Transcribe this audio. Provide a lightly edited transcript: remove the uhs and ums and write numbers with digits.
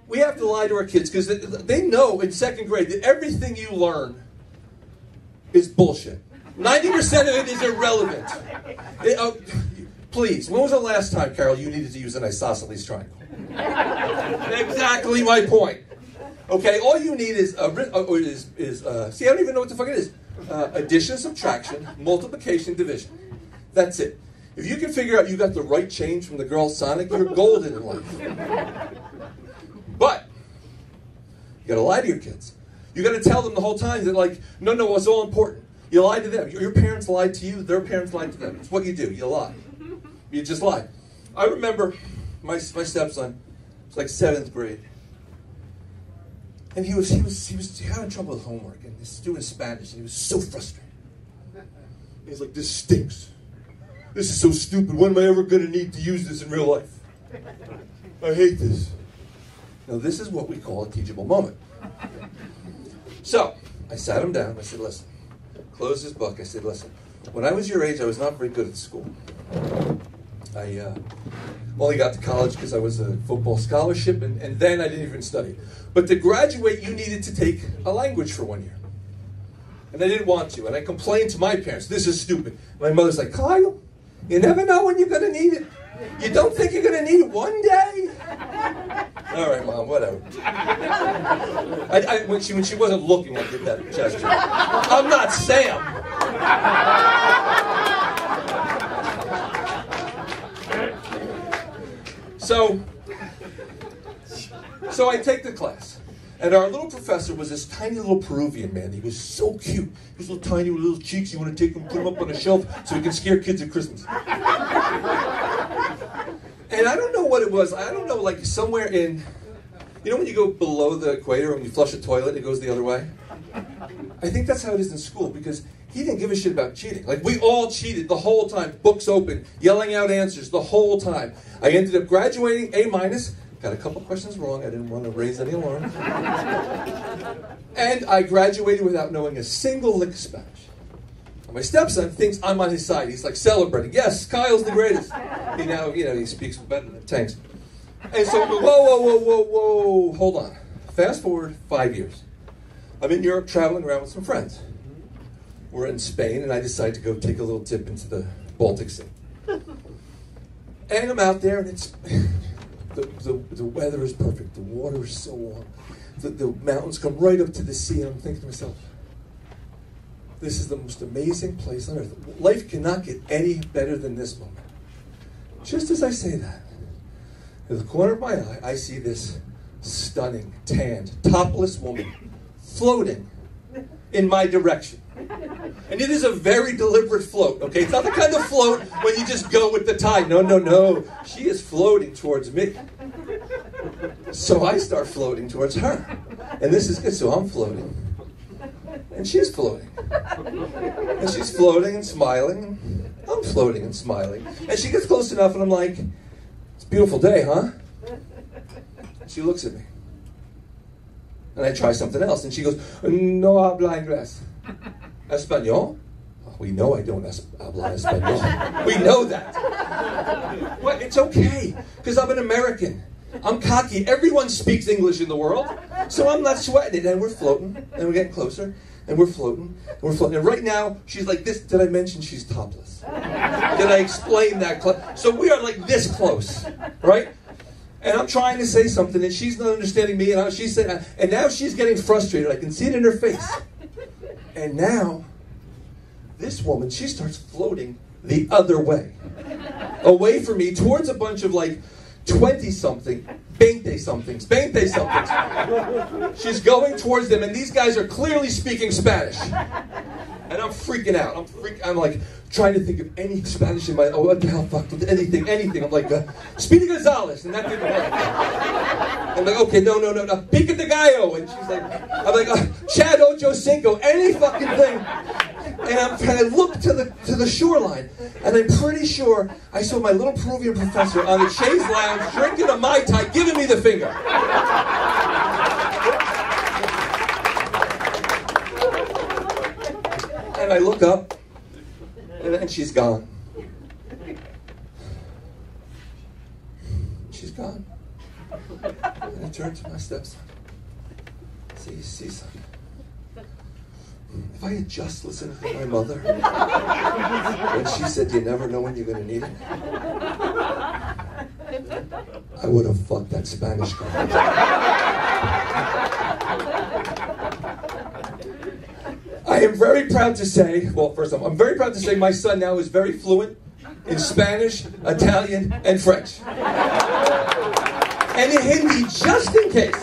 we have to lie to our kids because they know in second grade that everything you learn is bullshit. 90% of it is irrelevant. Please, when was the last time, Carol, you needed to use an isosceles triangle? Exactly my point. Okay, all you need is, see, I don't even know what the fuck it is. Addition, subtraction, multiplication, division. That's it. If you can figure out you got the right change from the girl Sonic, you're golden in life. But you got to lie to your kids. You got to tell them the whole time that, like, no, it's all important. You lie to them. Your parents lied to you. Their parents lied to them. It's what you do. You lie. You just lie. I remember my stepson was like 7th grade, and he was having trouble with homework, and he's doing Spanish, and he was so frustrated. He's like, "This stinks. This is so stupid. When am I ever going to need to use this in real life? I hate this." Now, this is what we call a teachable moment. So, I sat him down. I said, "Listen," closed his book. I said, "Listen, when I was your age, I was not very good at school. I only got to college because I was a football scholarship, and then I didn't even study. But to graduate, you needed to take a language for 1 year. And I didn't want to, and I complained to my parents, this is stupid." My mother's like, "Kyle, you never know when you're going to need it. You don't think you're going to need it one day?" All right, Mom, whatever. When she wasn't looking, I did that gesture. I'm not Sam. So I take the class, and our little professor was this tiny little Peruvian man. He was so cute. He was little tiny with little cheeks. You want to take him, put him up on a shelf so he can scare kids at Christmas. And I don't know what it was. I don't know, like somewhere in, you know when you go below the equator and you flush a toilet, it goes the other way? I think that's how it is in school, because he didn't give a shit about cheating. Like, we all cheated the whole time, books open, yelling out answers the whole time. I ended up graduating A-, got a couple questions wrong, I didn't want to raise any alarms. And I graduated without knowing a single lick of Spanish. My stepson thinks I'm on his side. He's like celebrating. Yes, Kyle's the greatest. He now, he speaks better than tanks. And so, whoa, hold on. Fast forward 5 years. I'm in Europe traveling around with some friends. We're in Spain, and I decide to go take a little dip into the Baltic Sea. And I'm out there, and it's the weather is perfect. The water is so warm. The mountains come right up to the sea, and I'm thinking to myself, this is the most amazing place on earth. Life cannot get any better than this moment. Just as I say that, in the corner of my eye, I see this stunning, tanned, topless woman floating in my direction. And it is a very deliberate float, okay? It's not the kind of float when you just go with the tide. No. She is floating towards me. So I start floating towards her. And this is good, so I'm floating. And she's floating. And she's floating and smiling. And I'm floating and smiling. And she gets close enough, and I'm like, "It's a beautiful day, huh?" And she looks at me. And I try something else. And she goes, "No habla inglés." "Espanol?" "We know I don't habla Espanol." We know that. Well, it's okay, because I'm an American. I'm cocky. Everyone speaks English in the world. So I'm not sweating it. And we're floating. And we're getting closer. And we're floating. And we're floating. And right now, she's like this. Did I mention she's topless? Did I explain that? So we are like this close. Right? And I'm trying to say something, and she's not understanding me. And she's saying, and now she's getting frustrated. I can see it in her face. And now, this woman, she starts floating the other way. Away from me, towards a bunch of like 20-something, 20-somethings. She's going towards them, and these guys are clearly speaking Spanish. And I'm freaking out. I'm like trying to think of any Spanish in my, what the hell, fuck, anything. I'm like, Speedy Gonzalez, and that didn't work. I'm like, okay, no, Pica de Gallo, and she's like, I'm like, Chad Ocho Cinco, any fucking thing. And I look to the shoreline, and I'm pretty sure I saw my little Peruvian professor on the chaise lounge drinking a Mai Tai, giving me the finger. And I look up, and she's gone. She's gone. And turned to my stepson. I said, you see, son, if I had just listened to my mother when she said you never know when you're going to need it, I would have fucked that Spanish girl. I am very proud to say, well, first off, I'm very proud to say my son now is very fluent in Spanish, Italian, and French. And in Hindi, just in case.